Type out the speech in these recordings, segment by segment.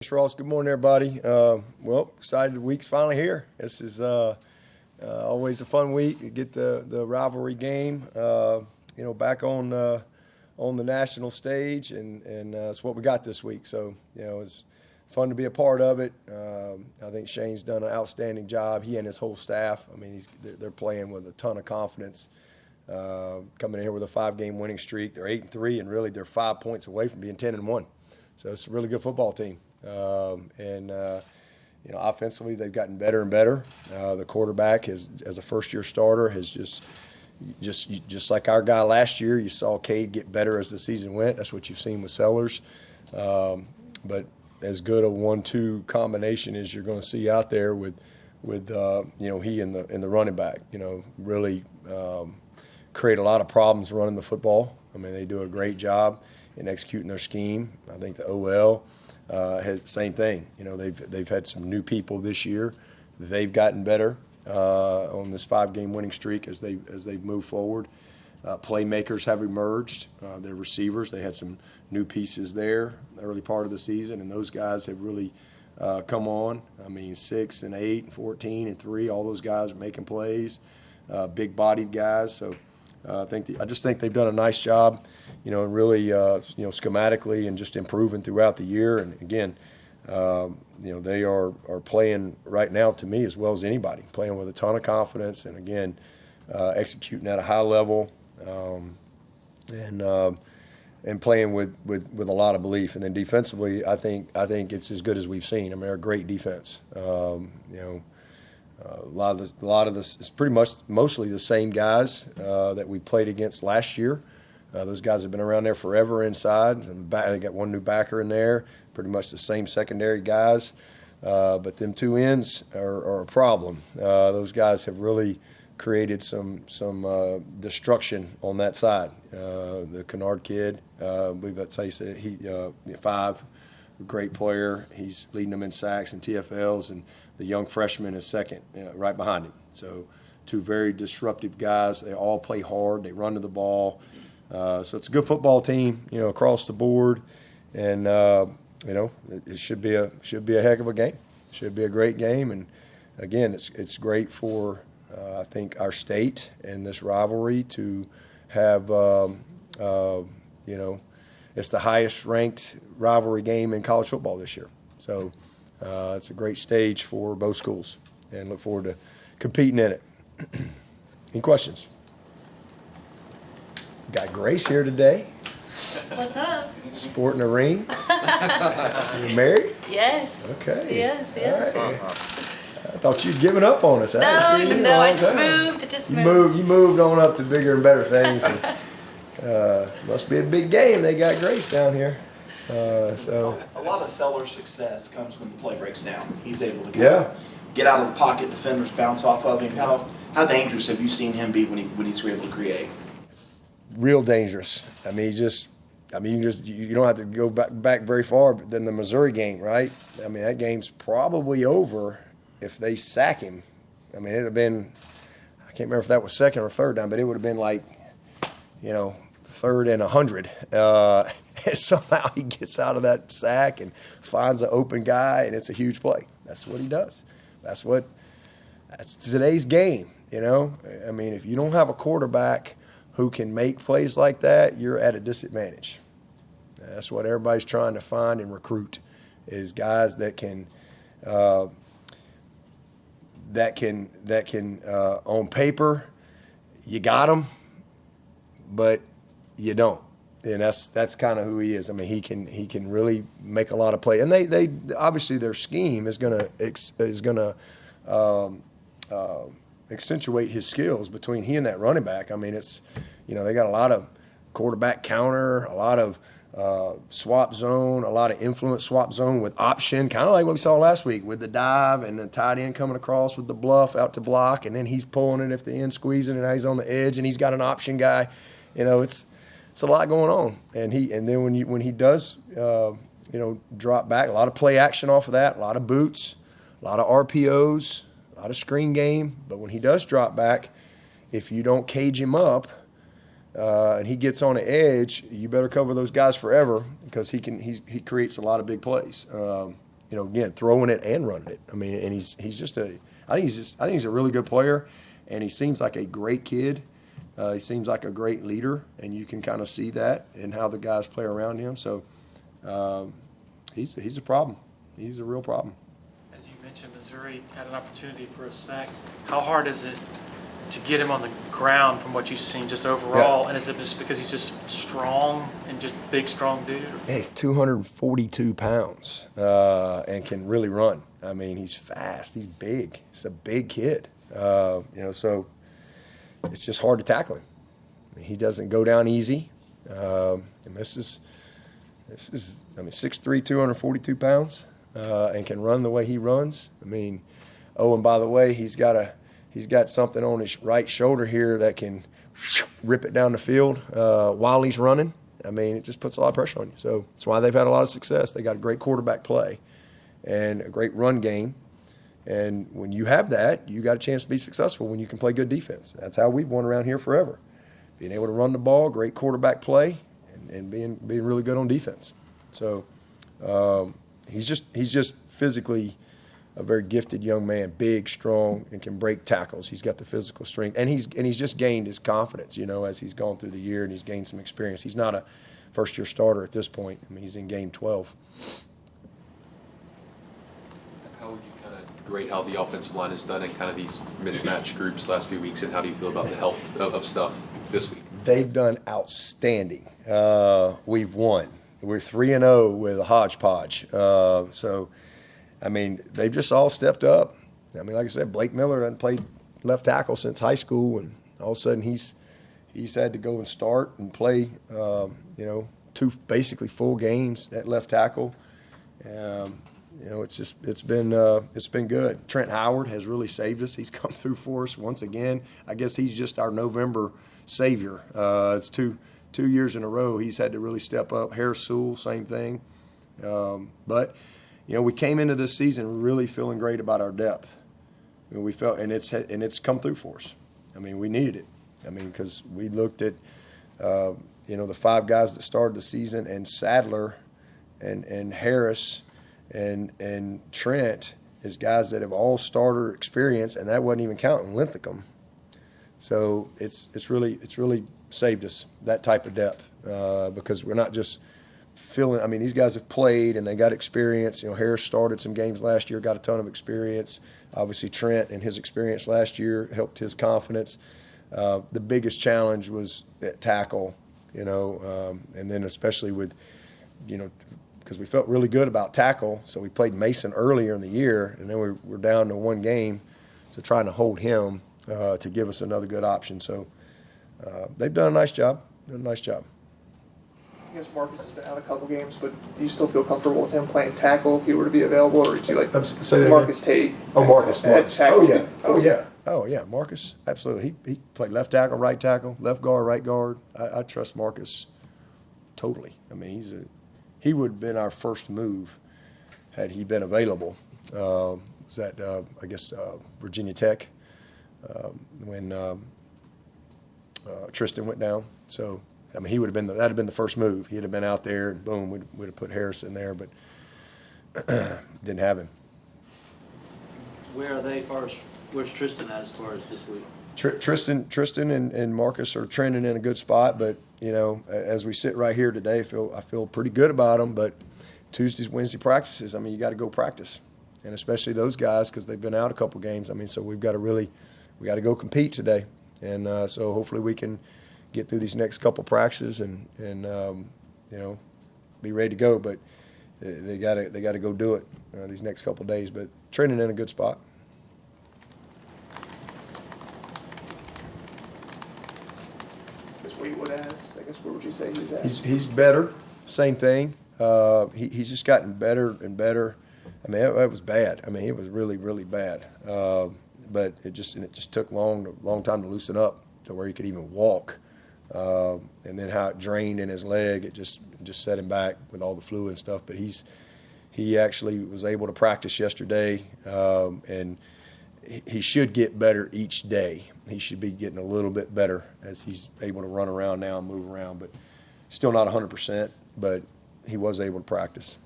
Thanks, Ross. Good morning, everybody. Well, excited the week's finally here. This is always a fun week. You get the rivalry game, back on the national stage, and it's what we got this week. So, it's fun to be a part of it. I think Shane's done an outstanding job. He and his whole staff. I mean, they're playing with a ton of confidence. Coming in here with a 5-game winning streak. They're 8-3, and really they're 5 points away from being 10-1. So it's a really good football team. Offensively they've gotten better and better. The quarterback as a first-year starter has just like our guy last year. You saw Cade get better as the season went. That's what you've seen with Sellers. But as good a 1-2 combination as you're going to see out there with he and the running back. Really create a lot of problems running the football. I mean, they do a great job in executing their scheme. I think the OL has the same thing. They've had some new people this year. They've gotten better on this 5-game winning streak as they've moved forward. Playmakers have emerged. Their receivers, they had some new pieces there the early part of the season, and those guys have really come on. I mean, 6 and 8 and 14 and 3, all those guys are making plays. Big-bodied guys. So I just think they've done a nice job, really, schematically and just improving throughout the year. And again, they are playing right now to me as well as anybody, playing with a ton of confidence and again, executing at a high level, and playing with a lot of belief. And then defensively, I think it's as good as we've seen. I mean, they're a great defense. A lot of this is pretty much mostly the same guys that we played against last year. Those guys have been around there forever inside. And they got one new backer in there, pretty much the same secondary guys. But them two ends are a problem. Those guys have really created some destruction on that side. The Kennard kid, I believe that's how you say it. He 5, great player. He's leading them in sacks and TFLs, and the young freshman is second, right behind him. So 2 very disruptive guys. They all play hard. They run to the ball. So it's a good football team, across the board. And, it should be a heck of a game. It should be a great game. And, again, it's great for, I think, our state and this rivalry to have, it's the highest-ranked rivalry game in college football this year. So it's a great stage for both schools, and look forward to competing in it. Any questions? Got Grace here today. What's up? Sporting a ring. You married? Yes. Okay. Yes. All right. I thought you'd given up on us. No, it just moved. You moved on up to bigger and better things. And, must be a big game. They got Grace down here. So a lot of Seller's success comes when the play breaks down. He's able to get out of the pocket, defenders bounce off of him. How dangerous have you seen him be when he's able to create? Real dangerous. I mean, you don't have to go back very far than the Missouri game, right? I mean, that game's probably over if they sack him. I mean, it'd have been, I can't remember if that was second or third down, but it would have been like, 3rd and 100. And somehow he gets out of that sack and finds an open guy, and it's a huge play. That's what he does. That's today's game, I mean, if you don't have a quarterback who can make plays like that, you're at a disadvantage. That's what everybody's trying to find and recruit, is guys that can on paper, you got them, but you don't. And that's kind of who he is. I mean, he can really make a lot of plays. And they obviously their scheme is gonna accentuate his skills between he and that running back. I mean, it's they got a lot of quarterback counter, a lot of swap zone, a lot of influence swap zone with option, kind of like what we saw last week with the dive and the tight end coming across with the bluff out to block, and then he's pulling it if the end squeezing, and now he's on the edge, and he's got an option guy. It's a lot going on, and then when he does drop back, a lot of play action off of that, a lot of boots, a lot of RPOs, a lot of screen game. But when he does drop back, if you don't cage him up and he gets on the edge, you better cover those guys forever, because he creates a lot of big plays. again, throwing it and running it. I mean, and he's just I think he's a really good player, and he seems like a great kid. He seems like a great leader, and you can kind of see that in how the guys play around him. So he's a problem. He's a real problem. As you mentioned, Missouri had an opportunity for a sack. How hard is it to get him on the ground from what you've seen just overall? Yeah. And is it just because he's just strong and just big, strong dude? Yeah, he's 242 pounds and can really run. I mean, he's fast. He's big. He's a big kid. So it's just hard to tackle him. I mean, he doesn't go down easy. And this is 6'3", 242 pounds, and can run the way he runs. I mean, and by the way, he's got something on his right shoulder here that can rip it down the field while he's running. I mean, it just puts a lot of pressure on you. So that's why they've had a lot of success. They got a great quarterback play and a great run game. And when you have that, you got a chance to be successful when you can play good defense. That's how we've won around here forever. Being able to run the ball, great quarterback play, and being really good on defense. So he's just physically a very gifted young man, big, strong, and can break tackles. He's got the physical strength, and he's just gained his confidence, as he's gone through the year, and he's gained some experience. He's not a first-year starter at this point. I mean, he's in game 12. How would you kind of grade how the offensive line has done in kind of these mismatched groups last few weeks, and how do you feel about the health of stuff this week? They've done outstanding. We've won. We're 3-0 with a hodgepodge. So, I mean, they've just all stepped up. I mean, like I said, Blake Miller hasn't played left tackle since high school, and all of a sudden he's had to go and start and play, 2 basically full games at left tackle. It's been good. Trent Howard has really saved us. He's come through for us once again. I guess he's just our November savior. It's two years in a row he's had to really step up. Harris Sewell, same thing. But we came into this season really feeling great about our depth. I mean, we felt, and it's come through for us. I mean, we needed it. I mean, because we looked at the 5 guys that started the season, and Sadler and Harris and Trent as guys that have all starter experience, and that wasn't even counting Linthicum. So it's really saved us, that type of depth, because we're not just feeling. I mean, these guys have played and they got experience. Harris started some games last year, got a ton of experience. Obviously, Trent and his experience last year helped his confidence. The biggest challenge was at tackle, and then especially with, because we felt really good about tackle, so we played Mason earlier in the year, and then we're down to 1 game, so trying to hold him to give us another good option. So they've done a nice job. I guess Marcus has been out a couple games, but do you still feel comfortable with him playing tackle if he were to be available, or would you like Marcus Tate? Oh, Marcus. Tackle? Oh, yeah. Marcus, absolutely. He played left tackle, right tackle, left guard, right guard. I trust Marcus totally. I mean, he would have been our first move had he been available. Was that, Virginia Tech when Tristan went down. So, I mean, that'd have been the first move. He'd have been out there, and boom, we'd have put Harris in there, but didn't have him. Where are they where's Tristan at as far as this week? Tristan and Marcus are trending in a good spot, but as we sit right here today, I feel pretty good about them. But Tuesdays, Wednesday practices, I mean, you got to go practice, and especially those guys because they've been out a couple games. I mean, so we got to go compete today, and so hopefully we can get through these next couple practices and be ready to go. But they got to go do it these next couple days. But trending in a good spot. Where would you say he's at? He's better. Same thing. He's just gotten better and better. I mean, it was bad. I mean, it was really, really bad. But it just took long time to loosen up to where he could even walk. And then how it drained in his leg, it just set him back with all the fluid and stuff. But he actually was able to practice yesterday, and he should get better each day. He should be getting a little bit better as he's able to run around now and move around, but still not 100%, but he was able to practice.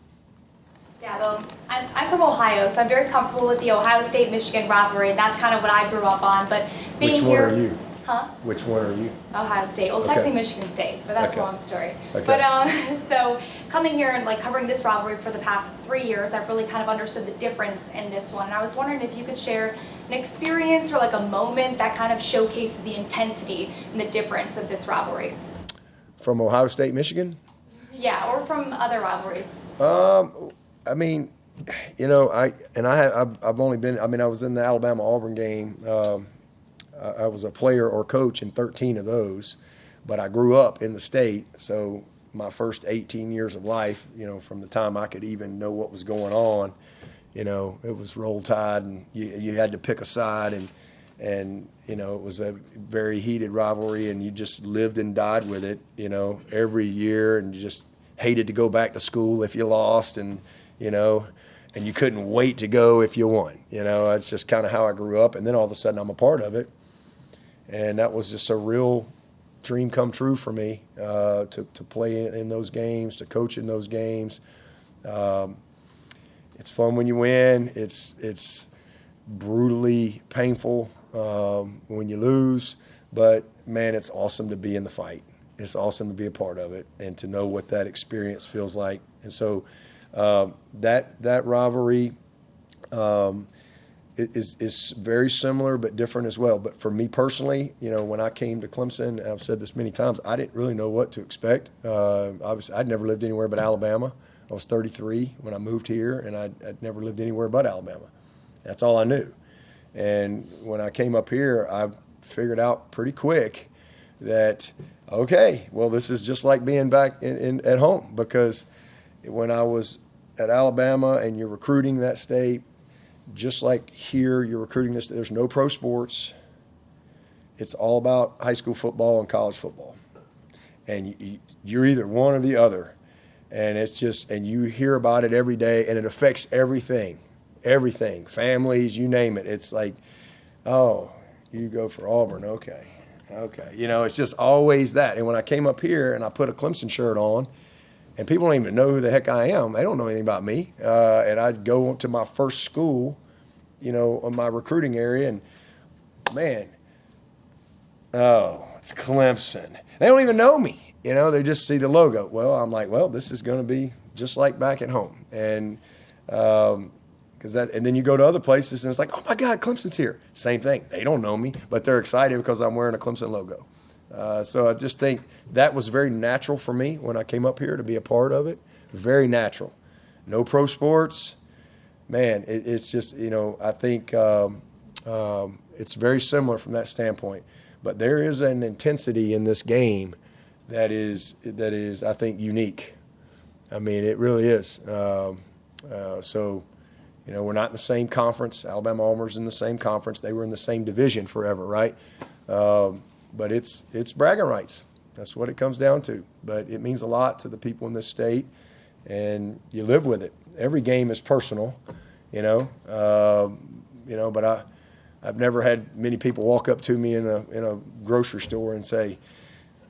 Dabo, I from Ohio, so I'm very comfortable with the Ohio State-Michigan rivalry, and that's kind of what I grew up on. But being Which one here, are you? Huh? Which one are you? Ohio State. Well, Okay. technically Michigan State, but that's Okay. a long story. Okay. But so coming here and like covering this rivalry for the past 3 years, I've really kind of understood the difference in this one. And I was wondering if you could share an experience or like a moment that kind of showcases the intensity and the difference of this rivalry. From Ohio State, Michigan? Yeah, or from other rivalries. I mean, you know, I've only been. I mean, I was in the Alabama-Auburn game. I was a player or coach in 13 of those, but I grew up in the state. So my first 18 years of life, you know, from the time I could even know what was going on, you know, it was Roll Tide, and you had to pick a side, and you know, it was a very heated rivalry, and you just lived and died with it, you know, every year, and you just hated to go back to school if you lost, and you know, and you couldn't wait to go if you won. You know, that's just kind of how I grew up, and then all of a sudden I'm a part of it, and that was just a real dream come true for me, to play in those games, to coach in those games. It's fun when you win. It's brutally painful when you lose, but man, it's awesome to be in the fight. It's awesome to be a part of it and to know what that experience feels like. And so that rivalry is very similar but different as well. But for me personally, you know, when I came to Clemson, and I've said this many times, I didn't really know what to expect. Obviously, I'd never lived anywhere but Alabama. I was 33 when I moved here, and I'd never lived anywhere but Alabama. That's all I knew. And when I came up here, I figured out pretty quick that, okay, well, this is just like being back at home, because when I was at Alabama and you're recruiting that state, just like here, you're recruiting this, there's no pro sports. It's all about high school football and college football. And you're either one or the other. And it's just, and you hear about it every day, and it affects everything, families, you name it. It's like, oh, you go for Auburn, okay. You know, it's just always that. And when I came up here and I put a Clemson shirt on, and people don't even know who the heck I am. They don't know anything about me. And I'd go to my first school, you know, in my recruiting area, and man, oh, it's Clemson. They don't even know me. You know, they just see the logo. Well, I'm like, well, this is going to be just like back at home. And and then you go to other places, and it's like, oh my God, Clemson's here. Same thing. They don't know me, but they're excited because I'm wearing a Clemson logo. So I just think that was very natural for me when I came up here to be a part of it. Very natural. No pro sports. Man, it's just, you know, I think it's very similar from that standpoint. But there is an intensity in this game that is I think, unique. I mean, it really is. So, you know, we're not in the same conference. Alabama Auburn's in the same conference. They were in the same division forever, right? But it's bragging rights. That's what it comes down to. But it means a lot to the people in this state, and you live with it. Every game is personal, you know. But I've never had many people walk up to me in a grocery store and say,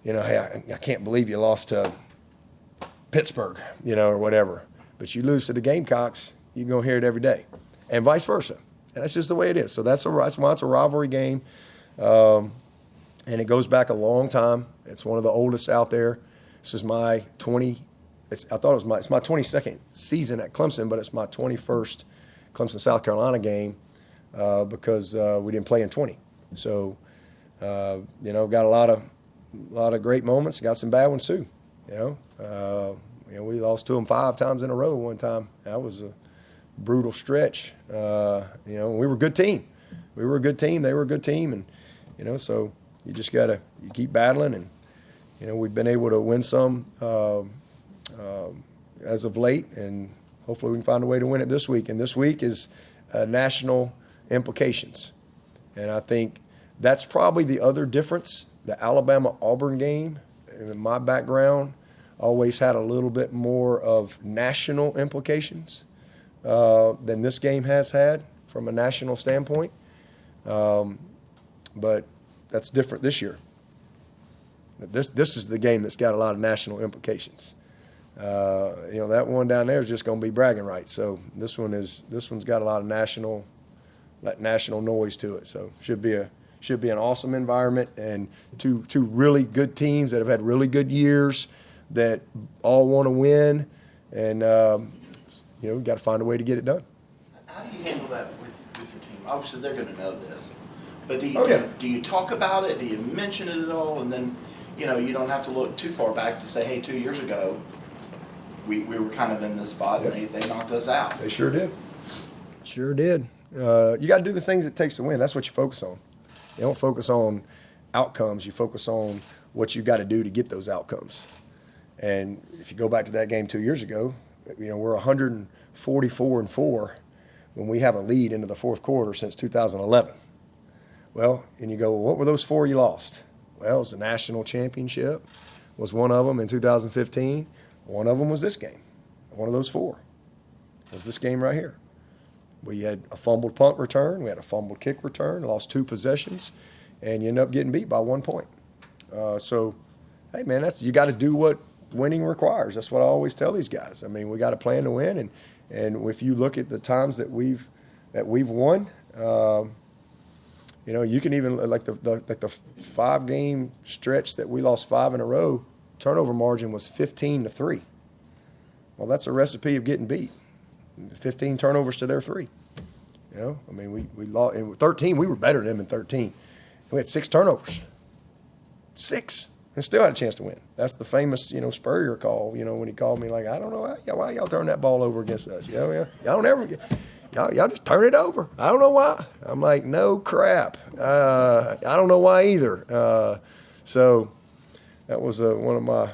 you know, hey, I can't believe you lost to Pittsburgh, you know, or whatever. But you lose to the Gamecocks, you're going to hear it every day, and vice versa. And that's just the way it is. So that's why it's a rivalry game. And it goes back a long time. It's one of the oldest out there. This is my it's my 22nd season at Clemson, but it's my 21st Clemson, South Carolina game because we didn't play in 20. So, you know, got a lot of great moments. Got some bad ones too. You know, we lost to them 5 times in a row one time. That was a brutal stretch. You know, we were a good team. We were a good team. They were a good team, and you know, so. You just got to keep battling, and, you know, we've been able to win some as of late, and hopefully we can find a way to win it this week. And this week is national implications. And I think that's probably the other difference. The Alabama-Auburn game, in my background, always had a little bit more of national implications than this game has had from a national standpoint. But that's different this year. This is the game that's got a lot of national implications. That one down there is just going to be bragging rights. So this one's got a lot of national noise to it. So should be an awesome environment, and two really good teams that have had really good years that all want to win, and we've got to find a way to get it done. How do you handle that with your team? Obviously, they're going to know this, but do you talk about it? Do you mention it at all? And then, you don't have to look too far back to say, hey, 2 years ago, we were kind of in this spot, and they knocked us out. They sure did. Sure did. You got to do the things it takes to win. That's what you focus on. You don't focus on outcomes. You focus on what you got to do to get those outcomes. And if you go back to that game 2 years ago, we're 144-4 when we have a lead into the fourth quarter since 2011. Well, and you go, well, what were those 4 you lost? Well, it was the national championship was one of them in 2015. One of them was this game. One of those 4 was this game right here. We had a fumbled punt return. We had a fumbled kick return. Lost 2 possessions, and you end up getting beat by 1 point. So, hey, man, you got to do what winning requires. That's what I always tell these guys. I mean, we got a plan to win, and if you look at the times that we've won, you can even like the 5-game stretch that we lost 5 in a row. Turnover margin was 15-3. Well, that's a recipe of getting beat. 15 turnovers to their 3. We lost in 13. We were better than them in 13. We had 6 turnovers. 6. And still had a chance to win. That's the famous, Spurrier call, when he called me like, I don't know why y'all turn that ball over against us. Y'all don't ever y'all just turn it over. I don't know why. I'm like, no crap. I don't know why either. So that was it was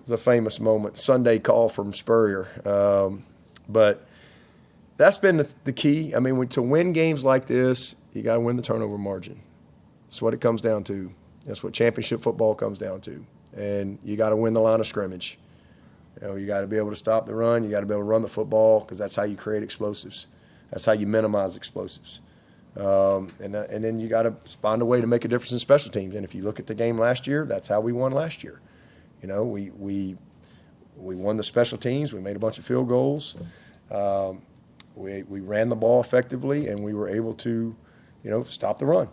a famous moment. Sunday call from Spurrier. But that's been the key. I mean, to win games like this, you got to win the turnover margin. That's what it comes down to. That's what championship football comes down to. And you got to win the line of scrimmage. You got to be able to stop the run. You got to be able to run the football, because that's how you create explosives. That's how you minimize explosives. And then you got to find a way to make a difference in special teams. And if you look at the game last year, that's how we won last year. We won the special teams. We made a bunch of field goals. We ran the ball effectively, and we were able to, stop the run.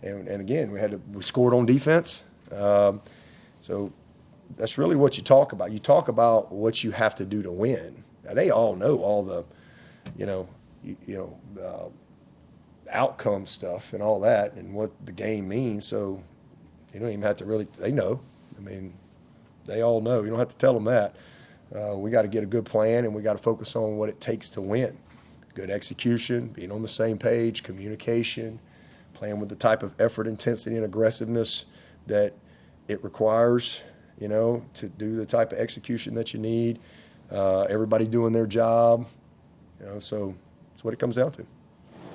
And again, we scored on defense. So that's really what you talk about. You talk about what you have to do to win. Now, they all know all the, outcome stuff and all that, and what the game means. So you don't even have to really. They know. I mean, they all know. You don't have to tell them that. We got to get a good plan, and we got to focus on what it takes to win. Good execution, being on the same page, communication, playing with the type of effort, intensity, and aggressiveness that it requires, to do the type of execution that you need. Everybody doing their job, so that's what it comes down to.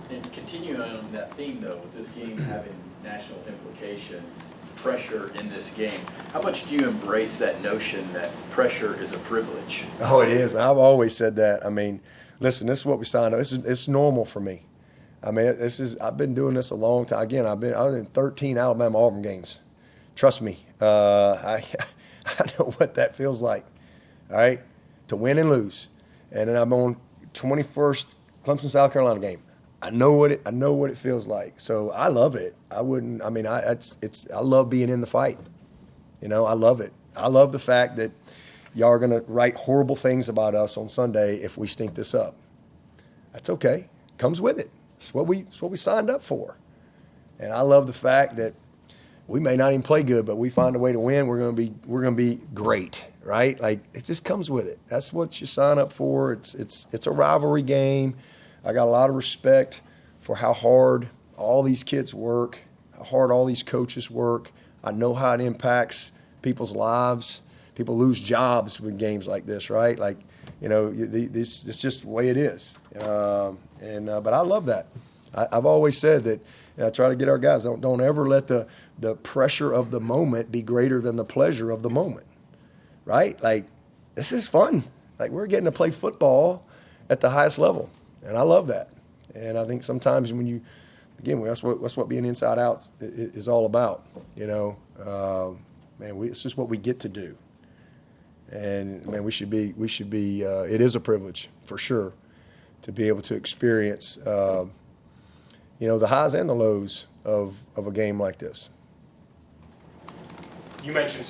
And continuing on that theme, though, with this game having national implications, pressure in this game, how much do you embrace that notion that pressure is a privilege? Oh, it is. I've always said that. I mean, listen, this is what we signed up. It's normal for me. I mean, I've been doing this a long time. Again, I was in 13 Alabama-Auburn games. Trust me, I know what that feels like. All right, to win and lose, and then I'm on 21st Clemson South Carolina game. I know what it feels like. So I love it. I love being in the fight. I love it. I love the fact that y'all are gonna write horrible things about us on Sunday if we stink this up. That's okay. Comes with it. It's what we signed up for. And I love the fact that we may not even play good, but we find a way to win. We're gonna be great, right? Like, it just comes with it. That's what you sign up for. It's a rivalry game. I got a lot of respect for how hard all these kids work, how hard all these coaches work. I know how it impacts people's lives. People lose jobs with games like this, right? Like, it's just the way it is. But I love that. I've always said that, I try to get our guys, don't ever let the pressure of the moment be greater than the pleasure of the moment, right? Like, this is fun. Like, we're getting to play football at the highest level, and I love that. And I think sometimes when that's what being inside out is all about, it's just what we get to do. And man, we should be. It is a privilege for sure to be able to experience, the highs and the lows of a game like this. You mentioned